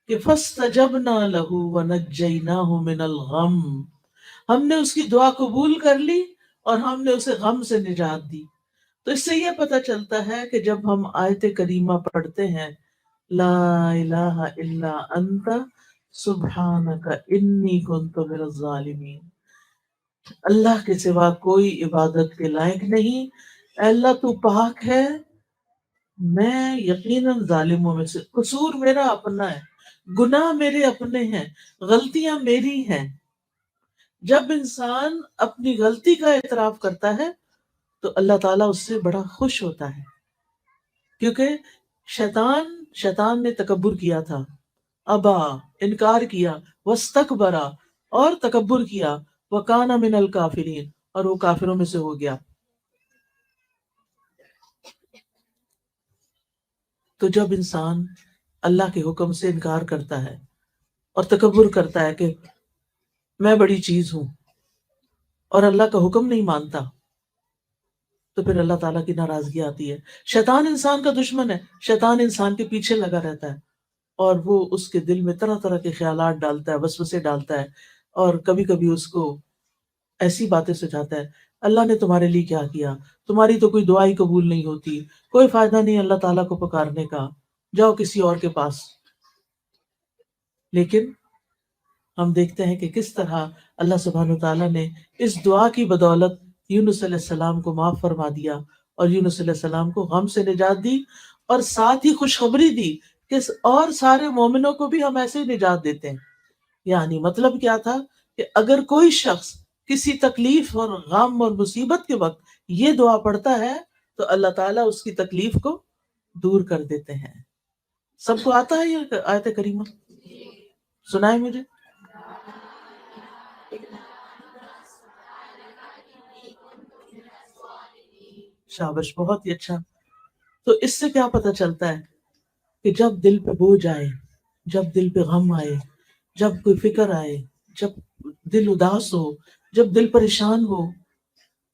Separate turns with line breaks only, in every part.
کہ فَاسْتَجَبْنَا لَهُ وَنَجَّيْنَاهُ مِنَ الْغَمِّ، ہم نے اس کی دعا قبول کر لی اور ہم نے اسے غم سے نجات دی۔ تو اس سے یہ پتہ چلتا ہے کہ جب ہم آیت کریمہ پڑھتے ہیں لا الہ الا انت سبحانک انی کنت من الظالمین، اللہ کے سوا کوئی عبادت کے لائق نہیں، اے اللہ تو پاک ہے، میں یقیناً ظالموں میں سے، قصور میرا اپنا ہے، گناہ میرے اپنے ہیں، غلطیاں میری ہیں۔ جب انسان اپنی غلطی کا اعتراف کرتا ہے تو اللہ تعالیٰ اس سے بڑا خوش ہوتا ہے، کیونکہ شیطان نے تکبر کیا تھا، ابا، انکار کیا، واستکبرا، اور تکبر کیا، وکان من الکافرین، اور وہ کافروں میں سے ہو گیا۔ تو جب انسان اللہ کے حکم سے انکار کرتا ہے اور تکبر کرتا ہے کہ میں بڑی چیز ہوں اور اللہ کا حکم نہیں مانتا، تو پھر اللہ تعالیٰ کی ناراضگی آتی ہے۔ شیطان انسان کا دشمن ہے، شیطان انسان کے پیچھے لگا رہتا ہے اور وہ اس کے دل میں طرح طرح کے خیالات ڈالتا ہے، وسوسے ڈالتا ہے، اور کبھی کبھی اس کو ایسی باتیں سکھاتا ہے، اللہ نے تمہارے لیے کیا کیا، تمہاری تو کوئی دعا ہی قبول نہیں ہوتی، کوئی فائدہ نہیں اللہ تعالیٰ کو پکارنے کا، جاؤ کسی اور کے پاس۔ لیکن ہم دیکھتے ہیں کہ کس طرح اللہ سبحانہ تعالیٰ نے اس دعا کی بدولت یونس علیہ السلام کو معاف فرما دیا اور یونس علیہ السلام کو غم سے نجات دی، اور ساتھ ہی خوشخبری دی کہ اور سارے مومنوں کو بھی ہم ایسے ہی نجات دیتے ہیں۔ یعنی مطلب کیا تھا کہ اگر کوئی شخص کسی تکلیف اور غم اور مصیبت کے وقت یہ دعا پڑھتا ہے تو اللہ تعالیٰ اس کی تکلیف کو دور کر دیتے ہیں۔ سب کو آتا ہے یہ آیت کریمہ؟ سنائے مجھے۔ شابش، بہت ہی اچھا۔ تو اس سے کیا پتہ چلتا ہے کہ جب دل پہ بوجھ آئے، جب دل پہ غم آئے، جب کوئی فکر آئے، جب دل اداس ہو، جب دل پریشان ہو،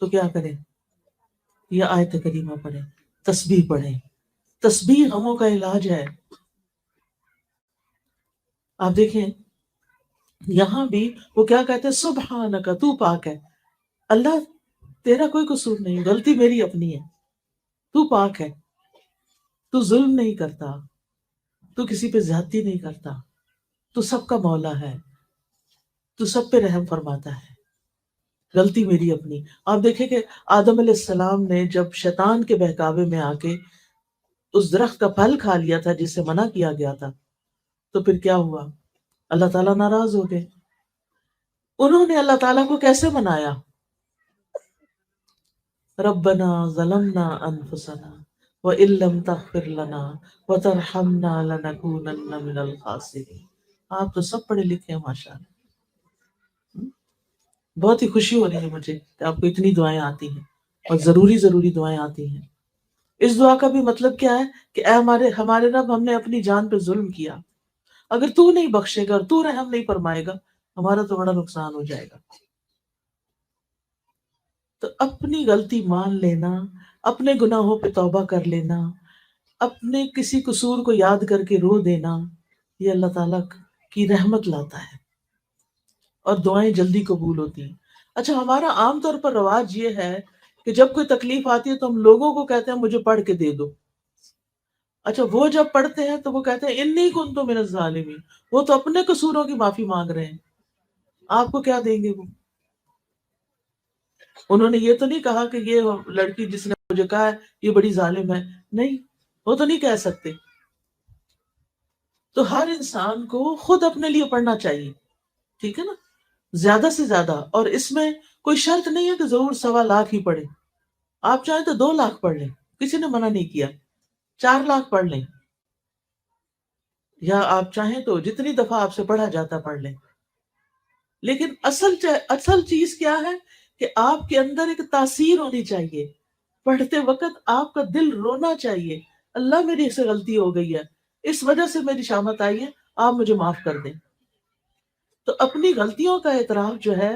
تو کیا کریں؟ یہ آیت کریمہ پڑھیں، تسبیح پڑھیں۔ تسبیح غموں کا علاج ہے۔ آپ دیکھیں یہاں بھی وہ کیا کہتے ہیں، سبحانک، تو پاک ہے، اللہ تیرا کوئی قصور نہیں، غلطی میری اپنی ہے، تو پاک ہے، تو ظلم نہیں کرتا، تو کسی پہ زیادتی نہیں کرتا، تو سب کا مولا ہے، تو سب پہ رحم فرماتا ہے، غلطی میری اپنی۔ آپ دیکھیں کہ آدم علیہ السلام نے جب شیطان کے بہکاوے میں آ کے اس درخت کا پھل کھا لیا تھا جسے منع کیا گیا تھا، تو پھر کیا ہوا؟ اللہ تعالیٰ ناراض ہو گئے۔ انہوں نے اللہ تعالیٰ کو کیسے منایا؟ ربنا ظلمنا انفسنا وان لم تغفر لنا وترحمنا لنکونن من الخاسرین۔ آپ تو سب پڑھے لکھے ہیں ماشاء اللہ، بہت ہی خوشی ہو رہی ہے مجھے کہ آپ کو اتنی دعائیں آتی ہیں اور ضروری دعائیں آتی ہیں۔ اس دعا کا بھی مطلب کیا ہے کہ اے ہمارے رب، ہم نے اپنی جان پہ ظلم کیا، اگر تو نہیں بخشے گا اور تو رحم نہیں فرمائے گا، ہمارا تو بڑا نقصان ہو جائے گا۔ تو اپنی غلطی مان لینا، اپنے گناہوں پہ توبہ کر لینا، اپنے کسی قصور کو یاد کر کے رو دینا، یہ اللہ تعالیٰ کی رحمت لاتا ہے اور دعائیں جلدی قبول ہوتی ہیں۔ اچھا، ہمارا عام طور پر رواج یہ ہے کہ جب کوئی تکلیف آتی ہے تو ہم لوگوں کو کہتے ہیں مجھے پڑھ کے دے دو۔ اچھا، وہ جب پڑھتے ہیں تو وہ کہتے ہیں انی کنت من الظالمین، وہ تو اپنے قصوروں کی معافی مانگ رہے ہیں، آپ کو کیا دیں گے وہ؟ انہوں نے یہ تو نہیں کہا کہ یہ لڑکی جس نے مجھے کہا ہے یہ بڑی ظالم ہے، نہیں، وہ تو نہیں کہہ سکتے۔ تو ہر انسان کو خود اپنے لیے پڑھنا چاہیے، ٹھیک ہے نا، زیادہ سے زیادہ، اور اس میں کوئی شرط نہیں ہے کہ ضرور 1.25 ہی پڑھے، آپ چاہیں تو 2 لاکھ پڑھ لیں، کسی نے منع نہیں کیا، 4 لاکھ پڑھ لیں، یا آپ چاہیں تو جتنی دفعہ آپ سے پڑھا جاتا پڑھ لیں۔ لیکن اصل چیز کیا ہے کہ آپ کے اندر ایک تاثیر ہونی چاہیے، پڑھتے وقت آپ کا دل رونا چاہیے، اللہ میری سے غلطی ہو گئی ہے، اس وجہ سے میری شامت آئی ہے، آپ مجھے معاف کر دیں۔ تو اپنی غلطیوں کا اعتراف جو ہے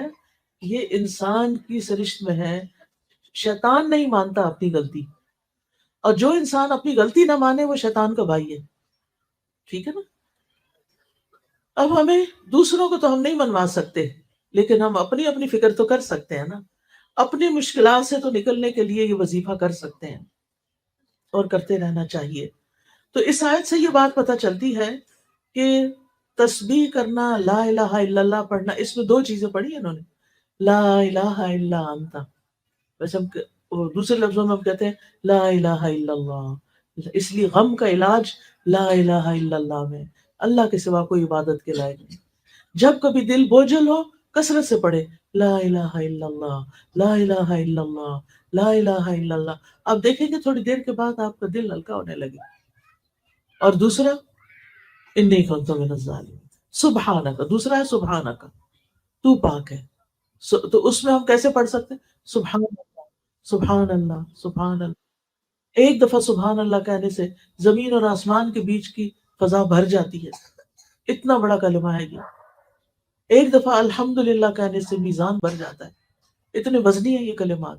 یہ انسان کی سرشت میں ہے، شیطان نہیں مانتا اپنی غلطی، اور جو انسان اپنی غلطی نہ مانے وہ شیطان کا بھائی ہے، ٹھیک ہے نا۔ اب ہمیں دوسروں کو تو ہم نہیں منوا سکتے، لیکن ہم اپنی اپنی فکر تو کر سکتے ہیں نا، اپنی مشکلات سے تو نکلنے کے لیے یہ وظیفہ کر سکتے ہیں اور کرتے رہنا چاہیے۔ تو اس آیت سے یہ بات پتہ چلتی ہے کہ تسبیح کرنا، لا الہ الا اللہ پڑھنا، اس میں دو چیزیں پڑھی ہیں انہوں نے، لا الہ الا انت، ویسے وہ دوسرے لفظوں میں ہم کہتے ہیں لا الہ الا اللہ، اس لیے غم کا علاج لا الہ الا اللہ میں، اللہ کے سوا کوئی عبادت کے لائق نہیں۔ جب کبھی دل بوجھل ہو، کثرت سے پڑھے لا الہ الا اللہ، لا الہ الا اللہ، لا الہ الا اللہ، آپ دیکھیں گے تھوڑی دیر کے بعد آپ کا دل ہلکا ہونے لگے۔ اور دوسرا انی کنت من الظالمین، سبحانک، دوسرا ہے سبحانک، تو پاک ہے۔ تو اس میں ہم کیسے پڑھ سکتے ہیں؟ سبحان اللہ، سبحان اللہ، سبحان اللہ۔ ایک دفعہ سبحان اللہ کہنے سے زمین اور آسمان کے بیچ کی فضا بھر جاتی ہے، اتنا بڑا کلمہ ہے یہ۔ ایک دفعہ الحمدللہ کہنے سے میزان بھر جاتا ہے، اتنے وزنی ہے یہ کلمات۔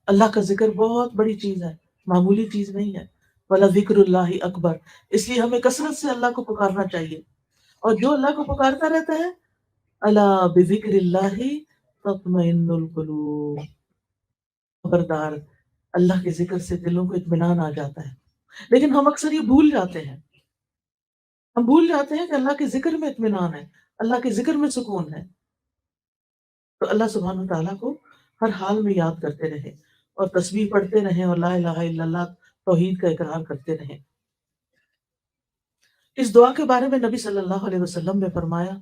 اللہ کا ذکر بہت بڑی چیز ہے، معمولی چیز نہیں ہے۔ وَلَا ذِكْرُ اللَّهِ اکبر، اس لیے ہمیں کثرت سے اللہ کو پکارنا چاہیے، اور جو اللہ کو پکارتا رہتا ہے، الا بذکر اللہ تطمئن القلوب، خبردار، اللہ کے ذکر سے دلوں کو اطمینان آ جاتا ہے۔ لیکن ہم اکثر یہ بھول جاتے ہیں، ہم بھول جاتے ہیں کہ اللہ کے ذکر میں اطمینان ہے، اللہ کے ذکر میں سکون ہے۔ تو اللہ سبحانہ تعالیٰ کو ہر حال میں یاد کرتے رہے، اور تسبیح پڑھتے رہیں، اور لا الہ الا اللہ توحید کا اقرار کرتے رہیں۔ اس دعا کے بارے میں نبی صلی اللہ علیہ وسلم نے فرمایا،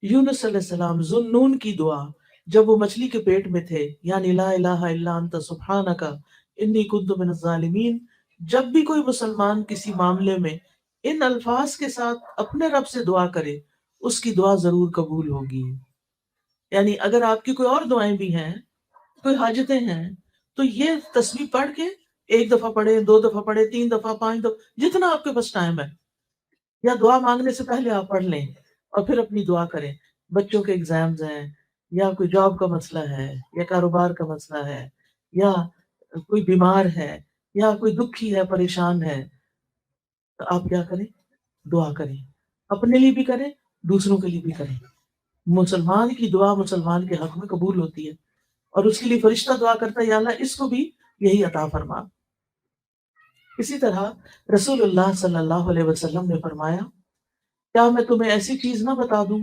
یونس علیہ السلام ذوالنون کی دعا جب وہ مچھلی کے پیٹ میں تھے، یعنی لا الہ الا انت سبحانک انی کنت من الظالمین، جب بھی کوئی مسلمان کسی معاملے میں ان الفاظ کے ساتھ اپنے رب سے دعا کرے، اس کی دعا ضرور قبول ہوگی۔ یعنی اگر آپ کی کوئی اور دعائیں بھی ہیں، کوئی حاجتیں ہیں، تو یہ تسبیح پڑھ کے ایک دفعہ پڑھے، دو دفعہ پڑھے، تین دفعہ، پانچ دفعہ، جتنا آپ کے پاس ٹائم ہے، یا دعا مانگنے سے پہلے آپ پڑھ لیں اور پھر اپنی دعا کریں۔ بچوں کے ایگزامز ہیں، یا کوئی جاب کا مسئلہ ہے، یا کاروبار کا مسئلہ ہے، یا کوئی بیمار ہے، یا کوئی دکھی ہے، پریشان ہے، تو آپ کیا کریں؟ دعا کریں، اپنے لیے بھی کریں، دوسروں کے لیے بھی کریں۔ مسلمان کی دعا مسلمان کے حق میں قبول ہوتی ہے، اور اس کے لیے فرشتہ دعا کرتا ہے، یا اللہ اس کو بھی یہی عطا فرما۔ اسی طرح رسول اللہ صلی اللہ علیہ وسلم نے فرمایا، کیا میں تمہیں ایسی چیز نہ بتا دوں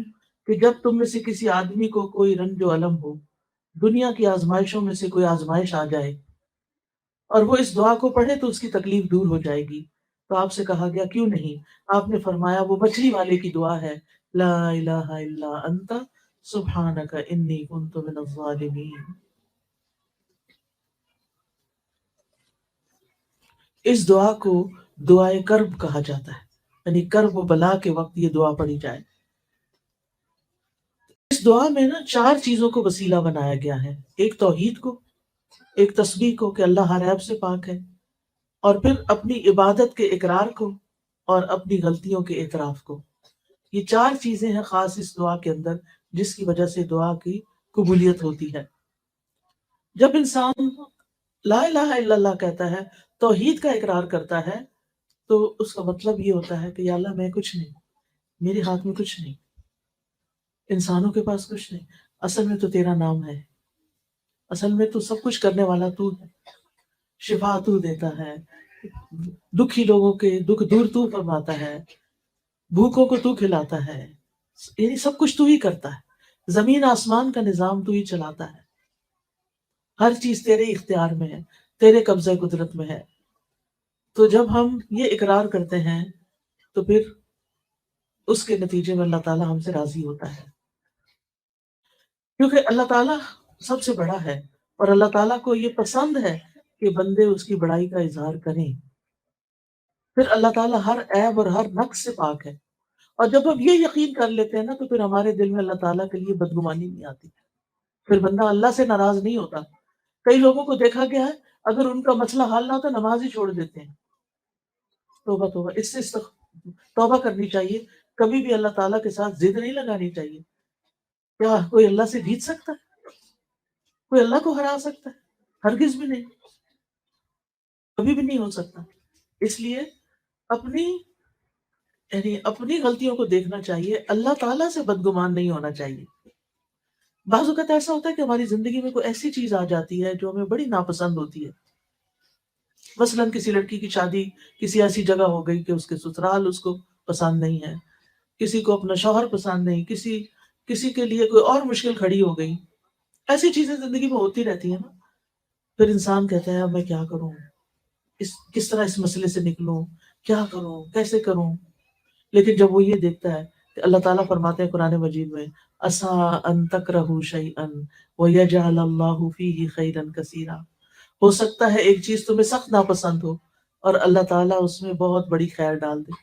کہ جب تم میں سے کسی آدمی کو کوئی رنج و الم ہو، دنیا کی آزمائشوں میں سے کوئی آزمائش آ جائے، اور وہ اس دعا کو پڑھے تو اس کی تکلیف دور ہو جائے گی؟ تو آپ سے کہا گیا کیوں نہیں؟ آپ نے فرمایا وہ مچھلی والے کی دعا ہے، لا الہ الا انت سبحانک انی کنت من الظالمین۔ اس دعا کو دعائے کرب کہا جاتا ہے، یعنی کرب و بلا کے وقت یہ دعا پڑھی جائے۔ اس دعا میں نا چار چیزوں کو وسیلہ بنایا گیا ہے، ایک توحید کو، ایک تسبیح کو کہ اللہ ہر عیب سے پاک ہے، اور پھر اپنی عبادت کے اقرار کو، اور اپنی غلطیوں کے اعتراف کو۔ یہ چار چیزیں ہیں خاص اس دعا کے اندر، جس کی وجہ سے دعا کی قبولیت ہوتی ہے۔ جب انسان لا الہ الا اللہ کہتا ہے، توحید کا اقرار کرتا ہے، تو اس کا مطلب یہ ہوتا ہے کہ یا اللہ میں کچھ نہیں، میرے ہاتھ میں کچھ نہیں، انسانوں کے پاس کچھ نہیں، اصل میں تو تیرا نام ہے، اصل میں تو سب کچھ کرنے والا تو ہے، شفا تو دیتا ہے، دکھی لوگوں کے دکھ دور تو فرماتا ہے، بھوکوں کو تو کھلاتا ہے، یعنی سب کچھ تو ہی کرتا ہے، زمین آسمان کا نظام تو ہی چلاتا ہے، ہر چیز تیرے اختیار میں ہے، تیرے قبضہ قدرت میں ہے۔ تو جب ہم یہ اقرار کرتے ہیں تو پھر اس کے نتیجے میں اللہ تعالیٰ ہم سے راضی ہوتا ہے، کیونکہ اللہ تعالیٰ سب سے بڑا ہے، اور اللہ تعالیٰ کو یہ پسند ہے کہ بندے اس کی بڑائی کا اظہار کریں۔ پھر اللہ تعالیٰ ہر عیب اور ہر نقص سے پاک ہے، اور جب ہم یہ یقین کر لیتے ہیں نا، تو پھر ہمارے دل میں اللہ تعالیٰ کے لیے بدگمانی نہیں آتی، پھر بندہ اللہ سے ناراض نہیں ہوتا۔ کئی لوگوں کو دیکھا گیا ہے، اگر ان کا مسئلہ حل نہ ہوتا نماز ہی چھوڑ دیتے ہیں۔ توبہ توبہ، اس سے توبہ کرنی چاہیے، کبھی بھی اللہ تعالیٰ کے ساتھ ضد نہیں لگانی چاہیے۔ کیا کوئی اللہ سے جیت سکتا ہے؟ کوئی اللہ کو ہرا سکتا ہے؟ ہرگز بھی نہیں، کبھی بھی نہیں ہو سکتا۔ اس لیے اپنی یعنی اپنی غلطیوں کو دیکھنا چاہیے، اللہ تعالیٰ سے بدگمان نہیں ہونا چاہیے۔ بعض اوقات ایسا ہوتا ہے کہ ہماری زندگی میں کوئی ایسی چیز آ جاتی ہے جو ہمیں بڑی ناپسند ہوتی ہے، مثلاً کسی لڑکی کی شادی کسی ایسی جگہ ہو گئی کہ اس کے سسرال اس کو پسند نہیں ہے، کسی کو اپنا شوہر پسند نہیں، کسی کے لیے کوئی اور مشکل کھڑی ہو گئی۔ ایسی چیزیں زندگی میں ہوتی رہتی ہیں نا، پھر انسان کہتا ہے اب میں کیا کروں، کس طرح اس مسئلے سے نکلوں، کیا کروں، کیسے کروں؟ لیکن جب وہ یہ دیکھتا ہے کہ اللہ تعالیٰ فرماتے ہیں قرآن مجید میں عَسَىٰ أَن تَكْرَهُوا شَيْئًا وَيَجْعَلَ اللَّهُ فِيهِ خَيْرًا كَثِيرًا، ہو سکتا ہے ایک چیز تمہیں سخت ناپسند ہو اور اللہ تعالیٰ اس میں بہت بڑی خیر ڈال دے۔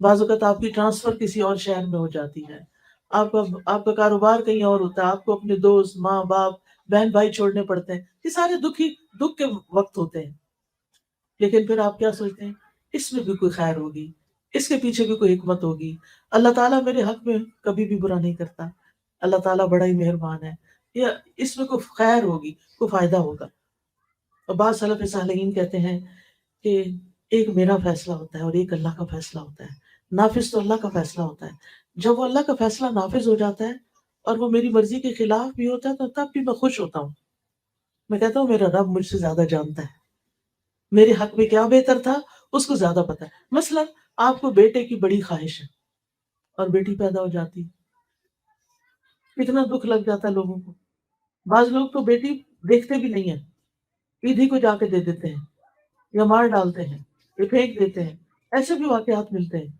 بعض اوقات آپ کی ٹرانسفر کسی اور شہر میں ہو جاتی ہے، آپ کا کاروبار کہیں اور ہوتا ہے، آپ کو اپنے دوست، ماں باپ، بہن بھائی چھوڑنے پڑتے ہیں، یہ سارے دکھ کے وقت ہوتے ہیں، لیکن پھر آپ کیا سوچتے ہیں اس میں بھی کوئی خیر ہوگی، اس کے پیچھے بھی کوئی حکمت ہوگی، اللہ تعالیٰ میرے حق میں کبھی بھی برا نہیں کرتا، اللہ تعالیٰ بڑا ہی مہربان ہے، یا اس میں کوئی خیر ہوگی، کوئی فائدہ ہوگا۔ اور بعض سلف صالحین کہتے ہیں کہ ایک میرا فیصلہ ہوتا ہے اور ایک اللہ کا فیصلہ ہوتا ہے، نافذ تو اللہ کا فیصلہ ہوتا ہے، جب وہ اللہ کا فیصلہ نافذ ہو جاتا ہے اور وہ میری مرضی کے خلاف بھی ہوتا ہے تو تب بھی میں خوش ہوتا ہوں، میں کہتا ہوں میرا رب مجھ سے زیادہ جانتا ہے، میرے حق میں کیا بہتر تھا اس کو زیادہ پتا ہے۔ مثلا آپ کو بیٹے کی بڑی خواہش ہے اور بیٹی پیدا ہو جاتی، کتنا دکھ لگ جاتا ہے لوگوں کو، بعض لوگ تو بیٹی دیکھتے بھی نہیں ہیں، عید ہی کو جا کے دے دیتے ہیں یا مار ڈالتے ہیں یا پھینک دیتے ہیں، ایسے بھی واقعات ملتے ہیں،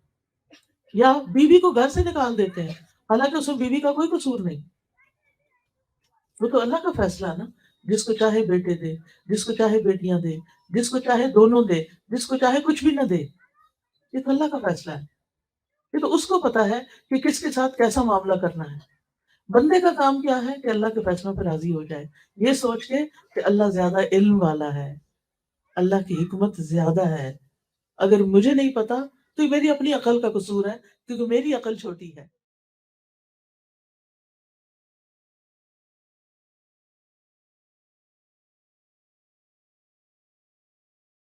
یا بیوی کو گھر سے نکال دیتے ہیں حالانکہ اس میں بیوی کا کوئی قصور نہیں، وہ تو اللہ کا فیصلہ ہے نا، جس کو چاہے بیٹے دے، جس کو چاہے بیٹیاں دے، جس کو چاہے دونوں دے، جس کو چاہے کچھ بھی نہ دے، یہ تو اللہ کا فیصلہ ہے، یہ تو اس کو پتا ہے کہ کس کے ساتھ کیسا معاملہ کرنا ہے۔ بندے کا کام کیا ہے کہ اللہ کے فیصلوں پہ راضی ہو جائے، یہ سوچ کے کہ اللہ زیادہ علم والا ہے، اللہ کی حکمت زیادہ ہے، اگر مجھے نہیں پتا تو یہ میری اپنی عقل کا قصور ہے کیونکہ میری عقل چھوٹی ہے۔